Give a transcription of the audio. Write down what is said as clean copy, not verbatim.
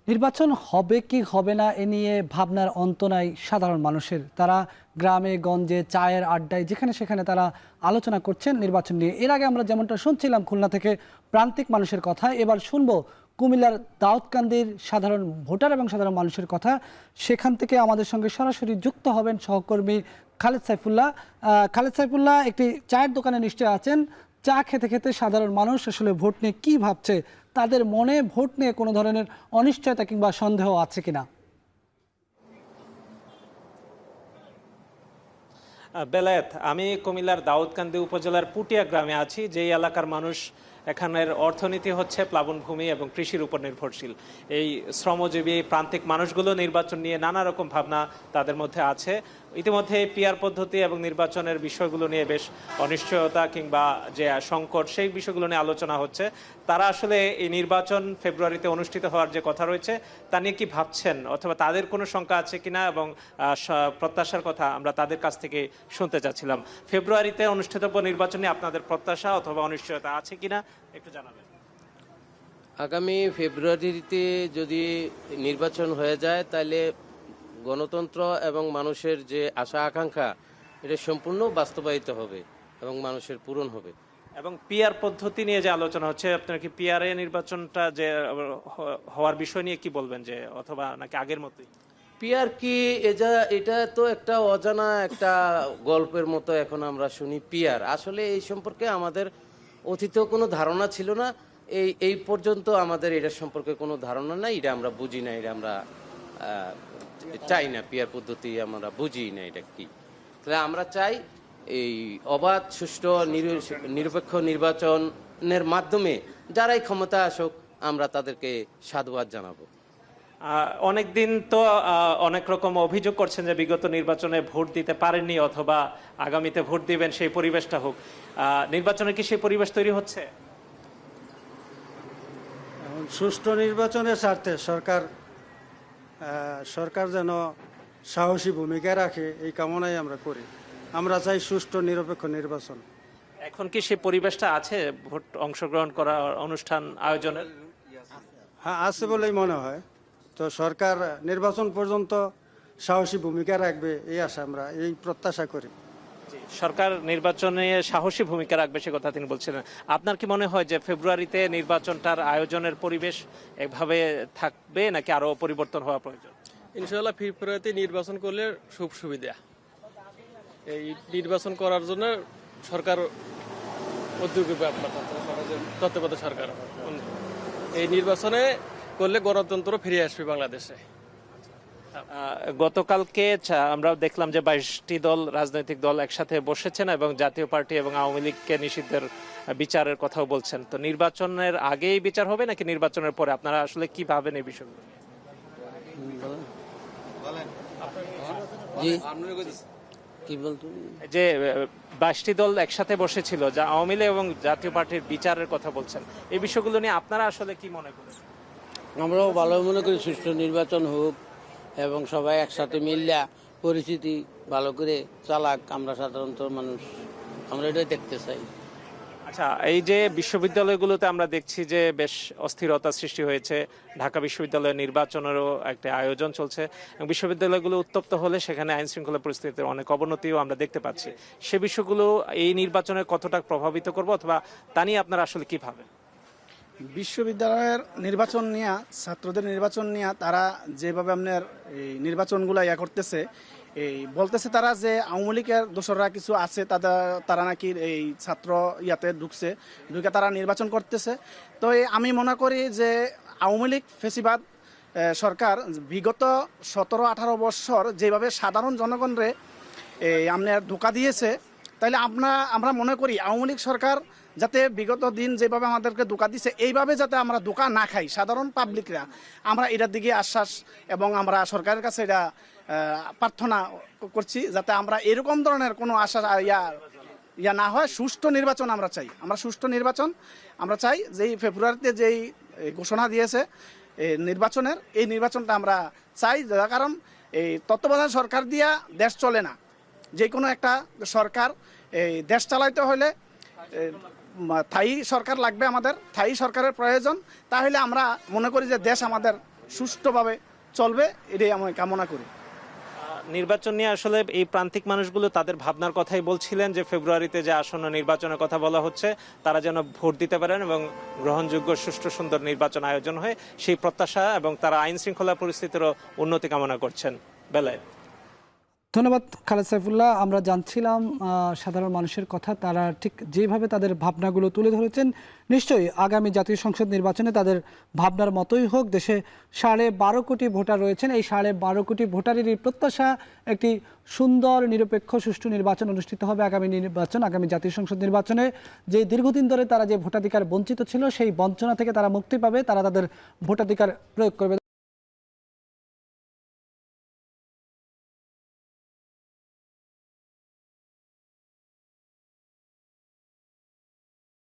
নির্বাচন হবে কি হবে না এ নিয়ে ভাবনার অন্ত নাই সাধারণ মানুষের। তারা গ্রামে গঞ্জে চায়ের আড্ডায় যেখানে সেখানে তারা আলোচনা করছেন নির্বাচন নিয়ে। এর আগে আমরা যেমনটা শুনছিলাম খুলনা থেকে প্রান্তিক মানুষের কথা, এবার শুনবো কুমিল্লার দাউদকান্দির সাধারণ ভোটার এবং সাধারণ মানুষের কথা। সেখান থেকে আমাদের সঙ্গে সরাসরি যুক্ত হবেন সহকর্মী খালেদ সাইফুল্লাহ। খালেদ সাইফুল্লাহ, একটি চায়ের দোকানে নিশ্চয় আছেন। চা খেতে খেতে সাধারণ মানুষ আসলে ভোট নিয়ে কি ভাবছে, তাদের মনে ভোট নিয়ে কোনো ধরনের অনিশ্চয়তা কিংবা সন্দেহ আছে কিনা? বেলায়েত, আমি কুমিল্লার দাউদকান্দি উপজেলার পুটিয়া গ্রামে আছি। যেই এলাকার মানুষ, এখানের অর্থনীতি হচ্ছে প্লাবনভূমি এবং কৃষির উপর নির্ভরশীল। এই শ্রমজীবী প্রান্তিক মানুষগুলো নির্বাচন নিয়ে নানা রকম ভাবনা তাদের মধ্যে আছে। ইতিমধ্যে পিআর পদ্ধতি এবং নির্বাচনের বিষয়গুলো নিয়ে বেশ অনিশ্চয়তা কিংবা যে সংকট, সেই বিষয়গুলো নিয়ে আলোচনা হচ্ছে। তারা আসলে এই নির্বাচন ফেব্রুয়ারিতে অনুষ্ঠিত হওয়ার যে কথা রয়েছে তা নিয়ে কি ভাবছেন, অথবা তাদের কোনো শঙ্কা আছে কিনা এবং প্রত্যাশার কথা আমরা তাদের কাছ থেকে শুনতে চাচ্ছিলাম। ফেব্রুয়ারিতে অনুষ্ঠিতব্য নির্বাচন নিয়ে আপনাদের প্রত্যাশা অথবা অনিশ্চয়তা আছে কিনা একটু জানাবেন। আগামী ফেব্রুয়ারিতে যদি নির্বাচন হয়ে যায় তাহলে গণতন্ত্র এবং মানুষের যে আশা আকাঙ্ক্ষা এটা সম্পূর্ণ বাস্তবায়িত হবে এবং মানুষের পূরণ হবে। এবং পিআর পদ্ধতি নিয়ে যে আলোচনা হচ্ছে, আপনার কি পিআরএ নির্বাচনটা যে হওয়ার বিষয় নিয়ে কি বলবেন, যে অথবা নাকি আগের মতোই? পিআর কি এটা তো একটা অজানা একটা গল্পের মতো এখন আমরা শুনি। পিআর আসলে এই সম্পর্কে আমাদের অতীতেও কোনো ধারণা ছিল না। এই পর্যন্ত আমাদের এটার সম্পর্কে কোনো ধারণা নাই, এটা আমরা বুঝি না, এটা আমরা চাই না। পিআর পদ্ধতি আমরা বুঝি না এটা কি। তাহলে আমরা চাই এই অবাধ সুষ্ঠু নিরপেক্ষ নির্বাচনের মাধ্যমে যারাই ক্ষমতা আসুক আমরা তাদেরকে সাধুবাদ জানাবো। অনেকদিন তো অনেক রকম অভিযোগ করছেন যে বিগত নির্বাচনে ভোট দিতে পারেননি অথবা আগামীতে ভোট দিবেন, সেই পরিবেশটা হোক। নির্বাচনে কি সেই পরিবেশ তৈরি হচ্ছে? সুষ্ঠু নির্বাচনের স্বার্থে সরকার যেন সাহসী ভূমিকা রাখে, এই কামনাই আমরা করি। আমরা চাই সুষ্ঠু নিরপেক্ষ নির্বাচন। এখন কি সেই পরিবেশটা আছে ভোট অংশগ্রহণ করা, অনুষ্ঠান আয়োজনের? হ্যাঁ, আছে বলেই মনে হয়। তো সরকার নির্বাচন পর্যন্ত সাহসী ভূমিকা রাখবে এই আশা আমরা, এই প্রত্যাশা করি। সরকার নির্বাচনে সাহসী ভূমিকা রাখবে সে কথা তিনি বলছিলেন। আপনার কি মনে হয় যে ফেব্রুয়ারিতে নির্বাচনটার আয়োজনের পরিবেশ একভাবে থাকবে নাকি আরো পরিবর্তন হওয়া প্রয়োজন? ইনশাআল্লাহ ফেব্রুয়ারিতে নির্বাচন করলে খুব সুবিধা। এই নির্বাচন করার জন্য সরকার উদ্যোগী তত্ত্বাবধায়ক সরকার এই নির্বাচনে করলে গণতন্ত্র ফিরে আসবে বাংলাদেশে। গতকালকে আমরা দেখলাম যে 22টি দল, রাজনৈতিক দল একসাথে বসেছেন এবং জাতীয় পার্টি এবং আওয়ামী লীগকে নিষিদ্ধের বিচারের কথাও বলছেন। তো নির্বাচনের আগেই বিচার হবে নাকি নির্বাচনের পরে? আপনারা আসলে কি ভাবেন এই বিষয়গুলো? যে 22টি দল একসাথে বসেছিল, যা আওয়ামী লীগ এবং জাতীয় পার্টির বিচারের কথা বলছেন, এই বিষয়গুলো নিয়ে আপনারা আসলে কি মনে করেন? আমরাও ভালো মনে করি সুষ্ঠু নির্বাচন হোক এবং সবাই একসাথে মিললে পরিস্থিতি ভালো করে চালাক। আমরা সাধারণত মানুষ, আমরা এটাই দেখতে চাই। আচ্ছা, এই যে বিশ্ববিদ্যালয়গুলোতে আমরা দেখছি যে বেশ অস্থিরতা সৃষ্টি হয়েছে, ঢাকা বিশ্ববিদ্যালয়ের নির্বাচনেরও একটা আয়োজন চলছে এবং বিশ্ববিদ্যালয়গুলো উত্তপ্ত হলে সেখানে আইন শৃঙ্খলা পরিস্থিতির অনেক অবনতিও আমরা দেখতে পাচ্ছি। সে বিষয়গুলো এই নির্বাচনে কতটা প্রভাবিত করবে, অথবা তা নিয়ে আপনারা আসলে কি ভাবেন? বিশ্ববিদ্যালয়ের নির্বাচন নিয়ে, ছাত্রদের নির্বাচন নিয়ে তারা যেভাবে আপনার এই নির্বাচনগুলো করতেছে, এই বলতেছে তারা যে আওয়ামী লীগের দোসররা কিছু আছে, তারা নাকি এই ছাত্র ঢুকে তারা নির্বাচন করতেছে। তো আমি মনে করি যে আওয়ামী লীগ ফেসিবাদ সরকার বিগত 17-18 বছর যেভাবে সাধারণ জনগণরে আপনার ধোঁকা দিয়েছে, তাইলে আমরা মনে করি আওয়ামী লীগ সরকার যাতে বিগত দিন যেভাবে আমাদেরকে ধোঁকা দিছে, এইভাবে যাতে আমরা ধোঁকা না খাই সাধারণ পাবলিকরা, আমরা এটার দিকে আশ্বাস এবং আমরা সরকারের কাছে এটা প্রার্থনা করছি যাতে আমরা এরকম ধরনের কোনো আশা ইয়া না হয়। সুষ্ঠু নির্বাচন আমরা চাই। আমরা সুষ্ঠু নির্বাচন আমরা চাই। যেই ফেব্রুয়ারিতে যেই ঘোষণা দিয়েছে নির্বাচনের, এই নির্বাচনটা আমরা চাই। যার কারণ এই তত্ত্বাবধায়ক সরকার দিয়া দেশ চলে না। যে কোনো একটা সরকার এই দেশ চালাইতে হলে স্থায়ী সরকার লাগবে, আমাদের স্থায়ী সরকারের প্রয়োজন। তাহলে আমরা মনে করি যে দেশ আমাদের সুষ্ঠুভাবে চলবে, এটাই আমি কামনা করি। নির্বাচন নিয়ে আসলে এই প্রান্তিক মানুষগুলো তাদের ভাবনার কথাই বলছিলেন যে ফেব্রুয়ারিতে যে আসন্ন নির্বাচনের কথা বলা হচ্ছে তারা যেন ভোট দিতে পারেন এবং গ্রহণযোগ্য সুষ্ঠু সুন্দর নির্বাচন আয়োজন হয় সেই প্রত্যাশা, এবং তারা আইন শৃঙ্খলা পরিস্থিতিরও উন্নতি কামনা করছেন। বেলায়েত। ধন্যবাদ খালেদ সাইফুল্লাহ। আমরা জানছিলাম সাধারণ মানুষের কথা, তারা ঠিক যেভাবে তাদের ভাবনাগুলো তুলে ধরেছেন, নিশ্চয়ই আগামী জাতীয় সংসদ নির্বাচনে তাদের ভাবনার মতোই হোক। দেশে 12.5 কোটি ভোটার রয়েছেন, এই 12.5 কোটি ভোটারেরই প্রত্যাশা একটি সুন্দর নিরপেক্ষ সুষ্ঠু নির্বাচন অনুষ্ঠিত হবে। আগামী জাতীয় সংসদ নির্বাচনে যে দীর্ঘদিন ধরে তারা যে ভোটাধিকার বঞ্চিত ছিল, সেই বঞ্চনা থেকে তারা মুক্তি পাবে, তারা তাদের ভোটাধিকার প্রয়োগ করবে।